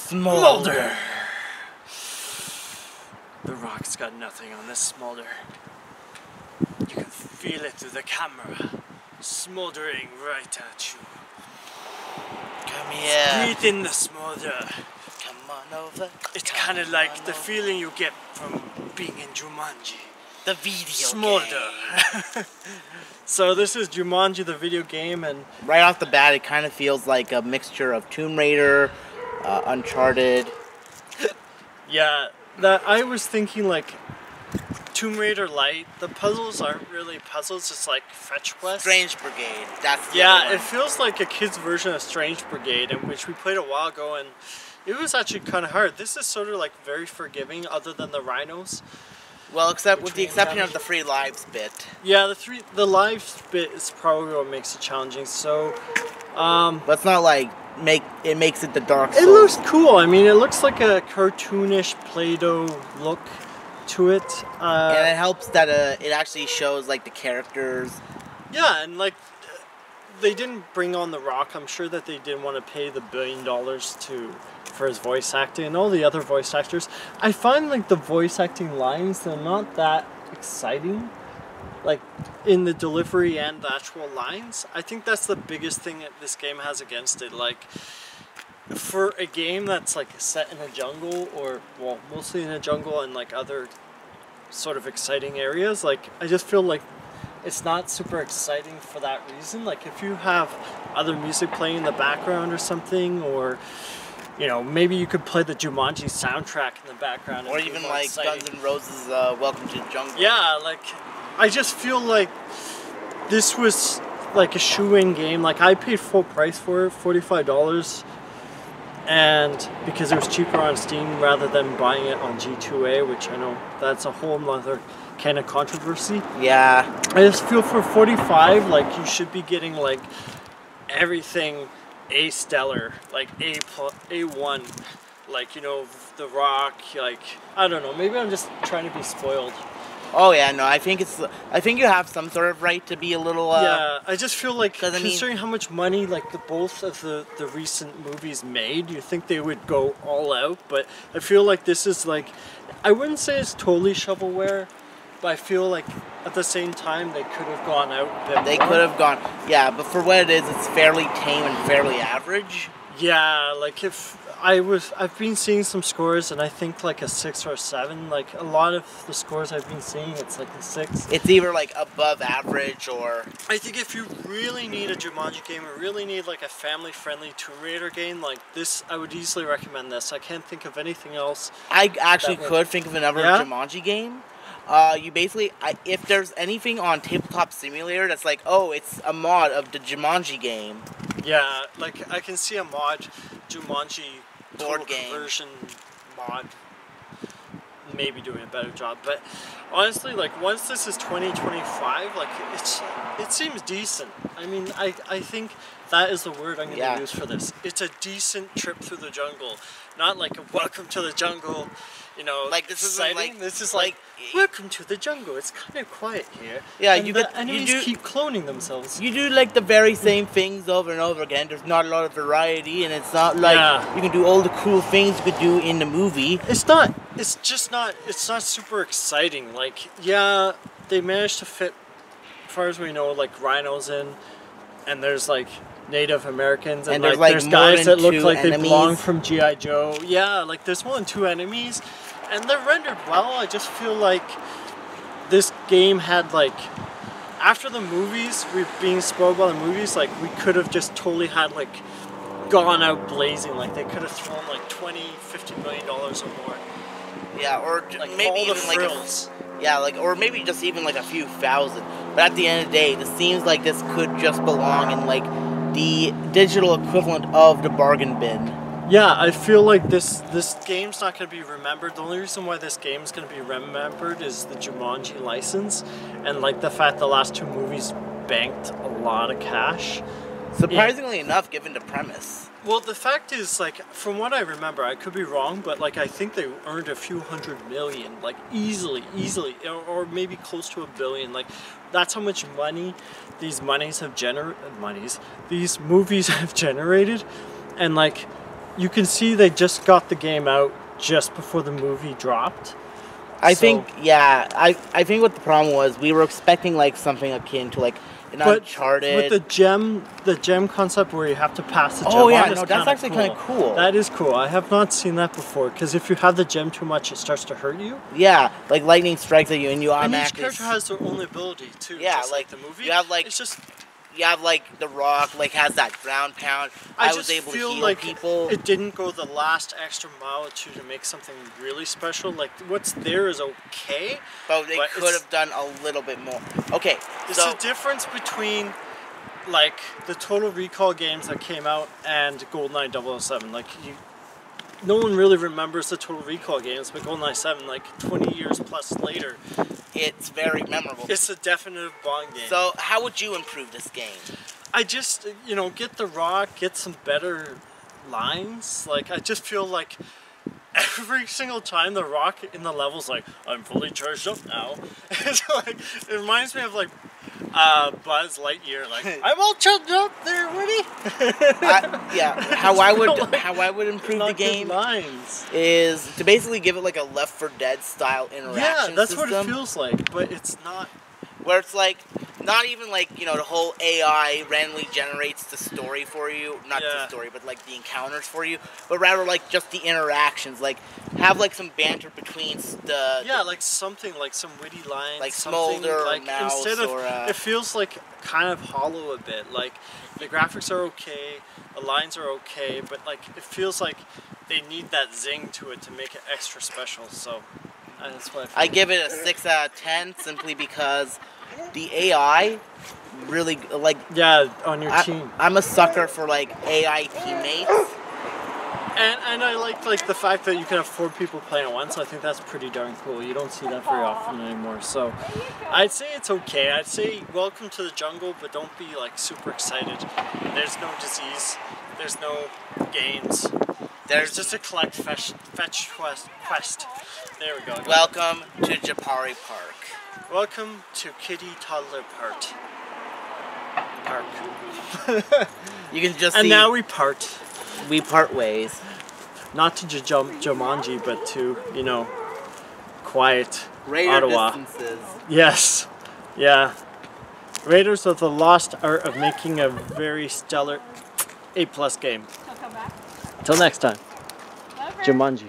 Smolder. The Rock's got nothing on this Smolder. You can feel it through the camera, smoldering right at you. Come here. Breathe in the Smolder. Come on over. It's kind of like the feeling you get from being in Jumanji. The video Smolder. game. So this is Jumanji, the video game, and right off the bat, it kind of feels like a mixture of Tomb Raider, Uncharted. Yeah, that I was thinking like Tomb Raider Light. The puzzles aren't really puzzles; it's like fetch quests. Strange Brigade. That's the yeah. other It feels like a kid's version of Strange Brigade, in which we played a while ago, and it was actually kind of hard. This is sort of like very forgiving, other than the rhinos. Well, except with the exception of the free lives bit. Yeah, the lives bit is probably what makes it challenging. So, but it's not like it makes it the Dark Souls. It looks cool. I mean, it looks like a cartoonish Play-Doh look to it. And it helps that it actually shows like the characters. Yeah, and like they didn't bring on The Rock. I'm sure that they didn't want to pay the $1 billion for his voice acting and all the other voice actors. I find like the voice acting lines, they're not that exciting, like in the delivery and the actual lines. I think that's the biggest thing that this game has against it. Like for a game that's like set in a jungle, or well, mostly in a jungle and like other sort of exciting areas, like I just feel like it's not super exciting for that reason. Like if you have other music playing in the background or something, or you know, maybe you could play the Jumanji soundtrack in the background. Or even like exciting. Guns N' Roses' Welcome to the Jungle. Yeah, like, I just feel like this was like a shoe-in game. Like, I paid full price for it, $45. And because it was cheaper on Steam rather than buying it on G2A, which I know that's a whole nother kind of controversy. Yeah. I just feel for 45, like, you should be getting like everything A stellar, like A1, like, you know, The Rock, like, I don't know, maybe I'm just trying to be spoiled. Oh yeah, no, I think you have some sort of right to be a little yeah, I just feel like, I mean, considering how much money like both of the recent movies made, you think they would go all out, but I feel like this is like, I wouldn't say it's totally shovelware, but I feel like at the same time they could have gone out a bit more. They could have gone, yeah, but for what it is, it's fairly tame and fairly average. Yeah, like if I've been seeing some scores, and I think like a 6 or a 7. Like a lot of the scores I've been seeing, it's like a 6. It's either like above average or. I think if you really need a Jumanji game, or really need like a family-friendly Tomb Raider game, like this, I would easily recommend this. I can't think of anything else. I actually could think of another Jumanji game. You basically, if there's anything on Tabletop Simulator that's like, oh, it's a mod of the Jumanji game. Yeah, like I can see a mod, Jumanji board game conversion mod, maybe doing a better job. But honestly, like once this is 2025, like it seems decent. I mean, I think that is the word I'm going to use for this. It's a decent trip through the jungle, not like a welcome to the jungle. You know, like this isn't like this is like welcome to the jungle. It's kind of quiet here. Yeah, and the enemies keep cloning themselves. You do like the very same things over and over again. There's not a lot of variety, and it's not like you can do all the cool things you could do in the movie. It's not. It's just not. It's not super exciting. Like, yeah, they managed to fit, as far as we know, like rhinos in, and there's like Native Americans, and like there's guys that look like they belong from G.I. Joe. Yeah, like there's more than 2 enemies, and they're rendered well. I just feel like this game had like, after the movies, we're being spoiled by the movies, like we could have just totally had like gone out blazing. Like they could have thrown like $20–50 million or more. Yeah, or like maybe even frills. or maybe just even like a few thousand. But at the end of the day, this seems like this could just belong in like the digital equivalent of the bargain bin. Yeah, I feel like this game's not going to be remembered. The only reason why this game's going to be remembered is the Jumanji license, and like the fact the last 2 movies banked a lot of cash. Surprisingly enough, given the premise. Well, the fact is, like, from what I remember, I could be wrong, but like I think they earned a few $100 million, like easily, or maybe close to $1 billion. Like, that's how much money these movies have generated, and like, you can see they just got the game out just before the movie dropped. I think what the problem was, we were expecting like something akin to like an Uncharted. With the gem concept where you have to pass the gem. Oh yeah, no, that's actually kind of cool. That is cool. I have not seen that before, because if you have the gem too much, it starts to hurt you. Yeah, like lightning strikes at you and you automatically... And each character has their own ability too. Yeah, just like the movie. You have like... It's just... You have like The Rock, like has that ground pound. I was able to heal like people. It didn't go the last extra mile or two to make something really special. Like what's there is okay, but they could have done a little bit more. Okay, there's a difference between like the Total Recall games that came out and GoldenEye 007. Like no one really remembers the Total Recall games, but GoldenEye 7, like 20 years plus later, it's very memorable. It's a definitive Bond game. So how would you improve this game? I just, get The Rock, get some better lines. Like, I just feel like every single time The Rock in the level's like, I'm fully charged up now. It's like, it reminds me of like Buzz Lightyear, like, I'm all charged up there, Woody. How I would improve the game is to basically give it like a Left 4 Dead style interaction. Yeah, that's system, what it feels like, but it's not. Where it's like, not even like, the whole AI randomly generates the story for you. Not the story, but like the encounters for you. But rather like just the interactions. Like, have like some banter between the... Yeah, like something, like some witty lines. Like Smolder like, or Mouse instead of, or... it feels like kind of hollow a bit. Like, the graphics are okay, the lines are okay, but like, it feels like they need that zing to it to make it extra special, so... That's what I give it a 6 out of 10 simply because the AI really like. Yeah, on your team. I'm a sucker for like AI teammates. And I like the fact that you can have 4 people playing at once. I think that's pretty darn cool. You don't see that very often anymore. So I'd say it's okay. I'd say welcome to the jungle, but don't be like super excited. There's no disease. There's no games. There's just a collect fetch quest. There we go. Welcome to Japari Park. Welcome to Kitty Toddler Park. You can just and see... now we part. We part ways. Not to Jumanji, but to, quiet Greater Ottawa. Distances. Yes. Yeah. Raiders of the Lost Art of Making a Very Stellar A+ game. Until next time. Jumanji.